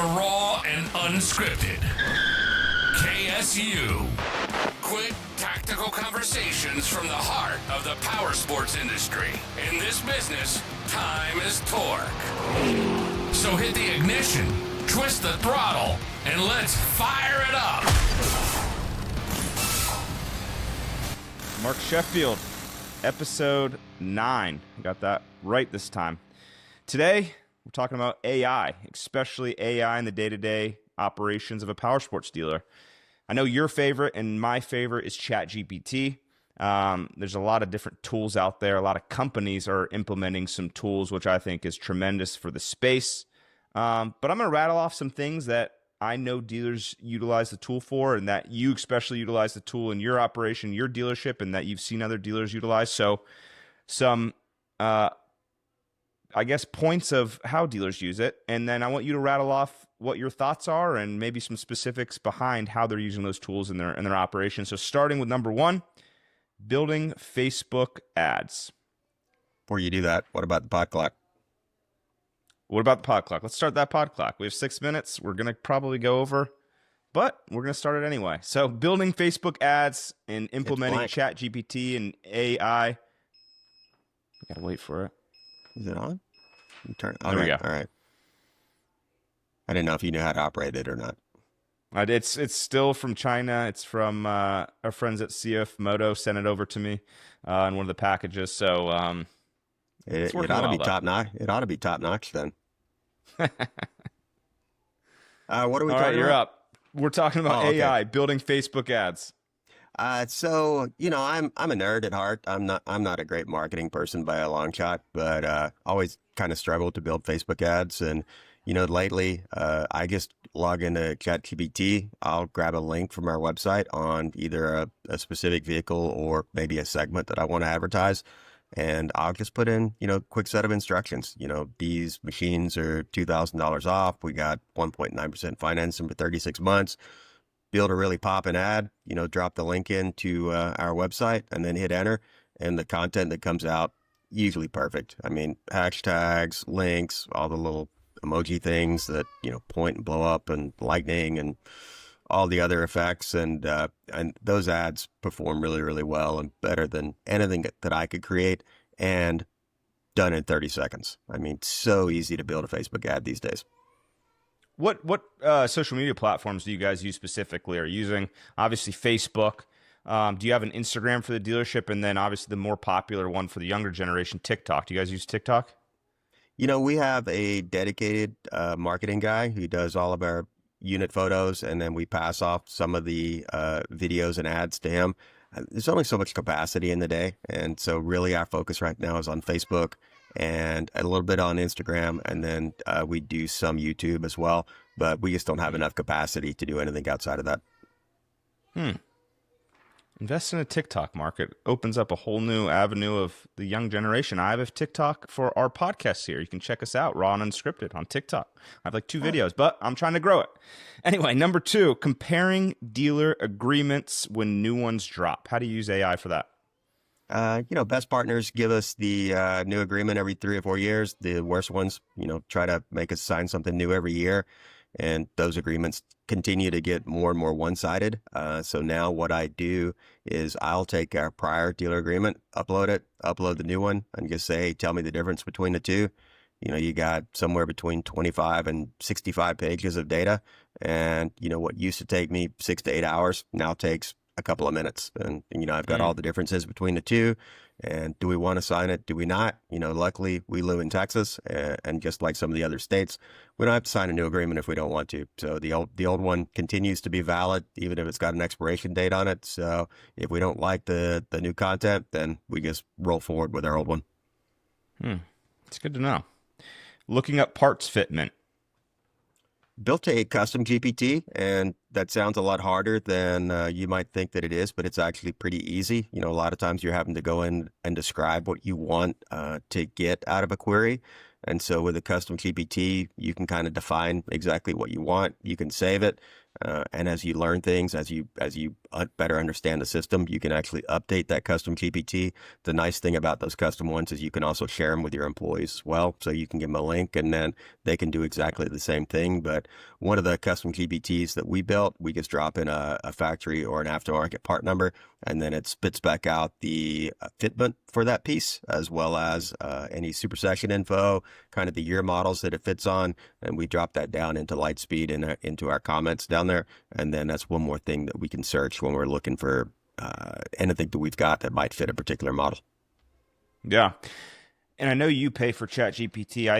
raw and unscripted. KSU. Quick, tactical conversations from the heart of the powersports industry. In this business, time is torque. So hit the ignition, twist the throttle, and let's fire it up. Mark Sheffield, episode 9. Got that right this time. Today, we're talking about AI, especially AI in the day-to-day operations of a powersports dealer. I know your favorite and my favorite is ChatGPT. There's a lot of different tools out there. A lot of companies are implementing some tools, which I think is tremendous for the space. But I'm going to rattle off some things that I know dealers utilize the tool for, and that you especially utilize the tool in your operation, your dealership, and that you've seen other dealers utilize. So some, I guess, points of how dealers use it. And then I want you to rattle off what your thoughts are and maybe some specifics behind how they're using those tools in their operation. So starting with number 1, building Facebook ads. Before you do that, what about the pod clock? What about the pod clock? Let's start that pod clock. We have 6 minutes. We're going to probably go over, but we're going to start it anyway. So building Facebook ads and implementing ChatGPT and AI. We got to wait for it. Is it on? You turn. There we go. All right. I didn't know if you knew how to operate it or not. It's still from China. It's from our friends at CF Moto sent it over to me in one of the packages. So it ought to be top notch. It ought to be top notch then. What are we talking about? All right, you're up. We're talking about AI, building Facebook ads. So I'm a nerd at heart. I'm not a great marketing person by a long shot, but always kind of struggled to build Facebook ads. And lately, I just log into ChatGPT. I'll grab a link from our website on either a specific vehicle or maybe a segment that I want to advertise. And I'll just put in, quick set of instructions. These machines are $2,000 off. We got 1.9% financing for 36 months. Build a really poppin' ad, drop the link into our website and then hit enter. And the content that comes out, usually perfect. I mean, hashtags, links, all the little emoji things that, point and blow up and lightning and all the other effects. And those ads perform really, really well and better than anything that I could create, and done in 30 seconds. I mean, so easy to build a Facebook ad these days. What social media platforms do you guys use specifically? Are you using, obviously, Facebook? Do you have an Instagram for the dealership? And then obviously the more popular one for the younger generation, TikTok. Do you guys use TikTok? We have a dedicated marketing guy who does all of our unit photos, and then we pass off some of the videos and ads to him. There's only so much capacity in the day. And so really our focus right now is on Facebook and a little bit on Instagram. And then we do some YouTube as well, but we just don't have enough capacity to do anything outside of that. Invest in a TikTok market. Opens up a whole new avenue of the young generation. I have a TikTok for our podcast here. You can check us out, Raw and Unscripted, on TikTok. I have like 2 videos, but I'm trying to grow it. Anyway, number 2, comparing dealer agreements when new ones drop. How do you use AI for that? Best partners give us the new agreement every 3 or 4 years. The worst ones, try to make us sign something new every year. And those agreements continue to get more and more one-sided. So now what I do is I'll take our prior dealer agreement, upload the new one, and just say, hey, tell me the difference between the two. You got somewhere between 25 and 65 pages of data. And, what used to take me 6 to 8 hours now takes a couple of minutes. And I've got all the differences between the two. And do we want to sign it? Do we not? Luckily we live in Texas, and just like some of the other states, we don't have to sign a new agreement if we don't want to. So the old one continues to be valid, even if it's got an expiration date on it. So if we don't like the new content, then we just roll forward with our old one. It's good to know. Looking up parts fitment. Built a custom GPT, and that sounds a lot harder than you might think that it is, but it's actually pretty easy. A lot of times you're having to go in and describe what you want to get out of a query. And so with a custom GPT, you can kind of define exactly what you want. You can save it. And as you learn things, as you better understand the system, you can actually update that custom GPT. The nice thing about those custom ones is you can also share them with your employees as well. So you can give them a link and then they can do exactly the same thing. But one of the custom GPTs that we built, we just drop in a factory or an aftermarket part number, and then it spits back out the fitment for that piece, as well as any supersection info, kind of the year models that it fits on. And we drop that down into Lightspeed and into our comments down there. And then that's one more thing that we can search when we're looking for anything that we've got that might fit a particular model. Yeah. And I know you pay for ChatGPT.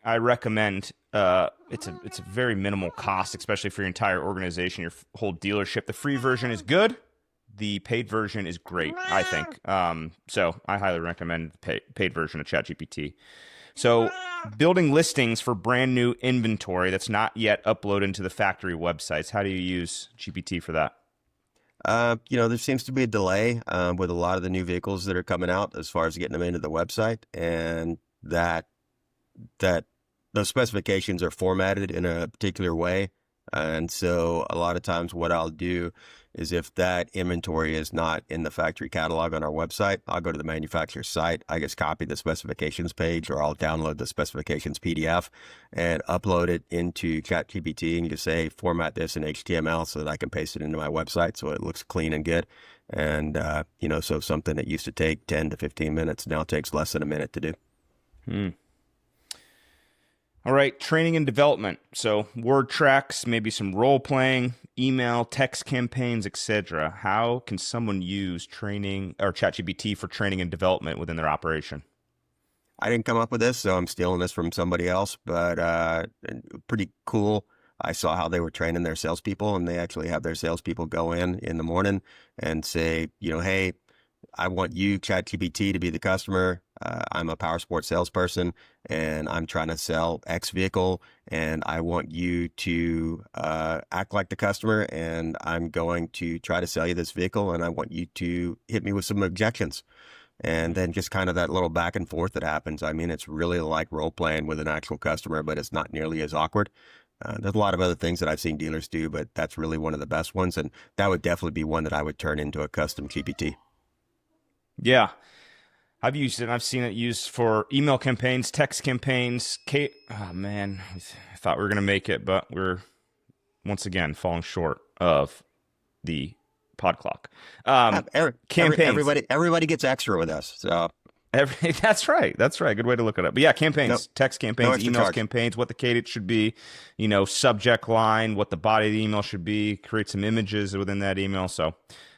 I recommend it's a very minimal cost, especially for your entire organization, your whole dealership. The free version is good. The paid version is great, I think. So I highly recommend the paid version of ChatGPT. So building listings for brand new inventory that's not yet uploaded into the factory websites. How do you use GPT for that? There seems to be a delay with a lot of the new vehicles that are coming out as far as getting them into the website, and that those specifications are formatted in a particular way. And so a lot of times what I'll do is if that inventory is not in the factory catalog on our website, I'll go to the manufacturer's site. I just copy the specifications page, or I'll download the specifications PDF and upload it into ChatGPT and just say, format this in HTML so that I can paste it into my website so it looks clean and good. And, so something that used to take 10 to 15 minutes now takes less than a minute to do. All right, training and development. So word tracks, maybe some role playing, email, text campaigns, etc. How can someone use training or ChatGPT for training and development within their operation? I didn't come up with this, so I'm stealing this from somebody else, but pretty cool. I saw how they were training their salespeople, and they actually have their salespeople go in the morning and say, hey, I want you, ChatGPT, to be the customer. I'm a powersports salesperson, and I'm trying to sell X vehicle, and I want you to act like the customer, and I'm going to try to sell you this vehicle, and I want you to hit me with some objections. And then just kind of that little back and forth that happens. I mean, it's really like role playing with an actual customer, but it's not nearly as awkward. There's a lot of other things that I've seen dealers do, but that's really one of the best ones, and that would definitely be one that I would turn into a custom GPT. Yeah. I've used it, and I've seen it used for email campaigns, text campaigns. Oh, man. I thought we were going to make it, but we're, once again, falling short of the pod clock. Campaigns. Everybody gets extra with us. So That's right. Good way to look it up. But yeah, campaigns, text campaigns, emails campaigns, what the cadence should be, subject line, what the body of the email should be, create some images within that email. So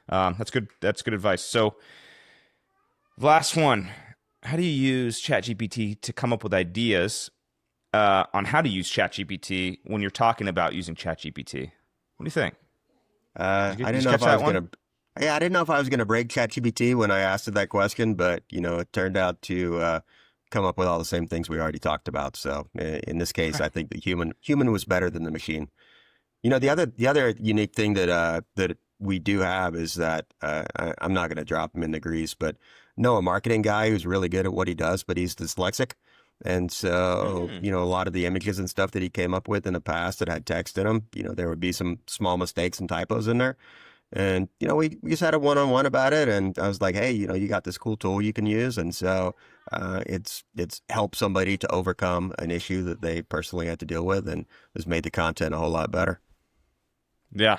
that's good. That's good advice. So last one, how do you use ChatGPT to come up with ideas on how to use ChatGPT when you're talking about using ChatGPT? What do you think? I didn't know if I was going to. Yeah, I didn't know if I was going to break ChatGPT when I asked it that question, but it turned out to come up with all the same things we already talked about. So in this case, I think the human was better than the machine. The other unique thing that we do have is that I'm not going to drop him in the grease, but know a marketing guy who's really good at what he does, but he's dyslexic. And so, a lot of the images and stuff that he came up with in the past that had text in them, there would be some small mistakes and typos in there. And, we just had a one-on-one about it. And I was like, hey, you got this cool tool you can use. And so it's helped somebody to overcome an issue that they personally had to deal with, and has made the content a whole lot better. Yeah.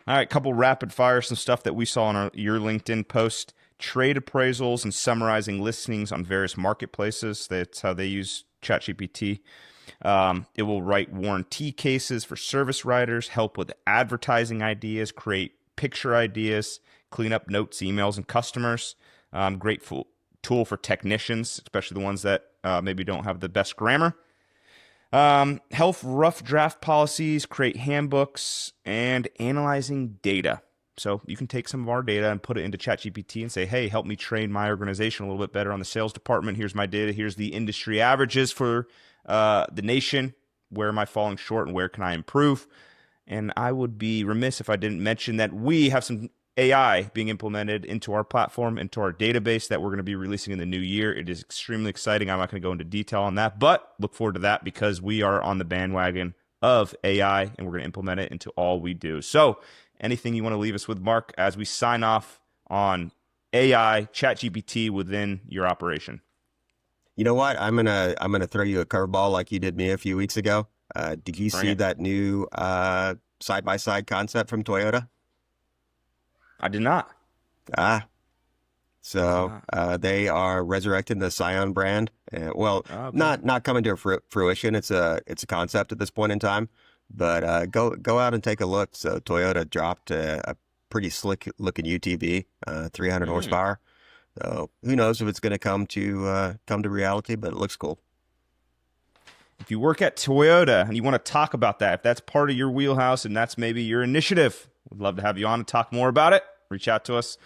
All right, couple rapid fire, some stuff that we saw on your LinkedIn post. Trade appraisals and summarizing listings on various marketplaces. That's how they use ChatGPT. It will write warranty cases for service writers, help with advertising ideas, create picture ideas, clean up notes, emails, and customers. Great tool for technicians, especially the ones that maybe don't have the best grammar. Help rough draft policies, create handbooks, and analyzing data. So you can take some of our data and put it into ChatGPT and say, hey, help me train my organization a little bit better on the sales department. Here's my data. Here's the industry averages for the nation. Where am I falling short and where can I improve? And I would be remiss if I didn't mention that we have some AI being implemented into our platform, into our database that we're going to be releasing in the new year. It is extremely exciting. I'm not going to go into detail on that, but look forward to that because we are on the bandwagon of AI and we're going to implement it into all we do. So anything you want to leave us with, Mark, as we sign off on AI, ChatGPT within your operation? You know what? I'm gonna throw you a curveball like you did me a few weeks ago. Did you see that new side-by-side concept from Toyota? I did not. So they are resurrecting the Scion brand. Okay. Not coming to fruition. It's a concept at this point in time, but go out and take a look. So Toyota dropped a pretty slick looking UTV, 300 horsepower. So who knows if it's going to come to reality, but it looks cool. If you work at Toyota and you want to talk about that, if that's part of your wheelhouse and that's maybe your initiative, we'd love to have you on and talk more about it. Reach out to us.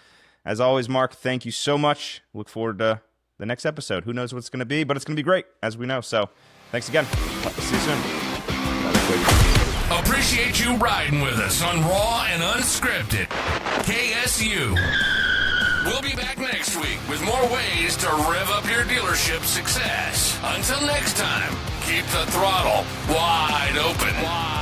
As always, Mark, thank you so much. Look forward to the next episode. Who knows what it's going to be, but it's going to be great, as we know. So thanks again. See you soon. Appreciate you riding with us on Raw and Unscripted. KSU. We'll be back next week with more ways to rev up your dealership success. Until next time, keep the throttle wide open.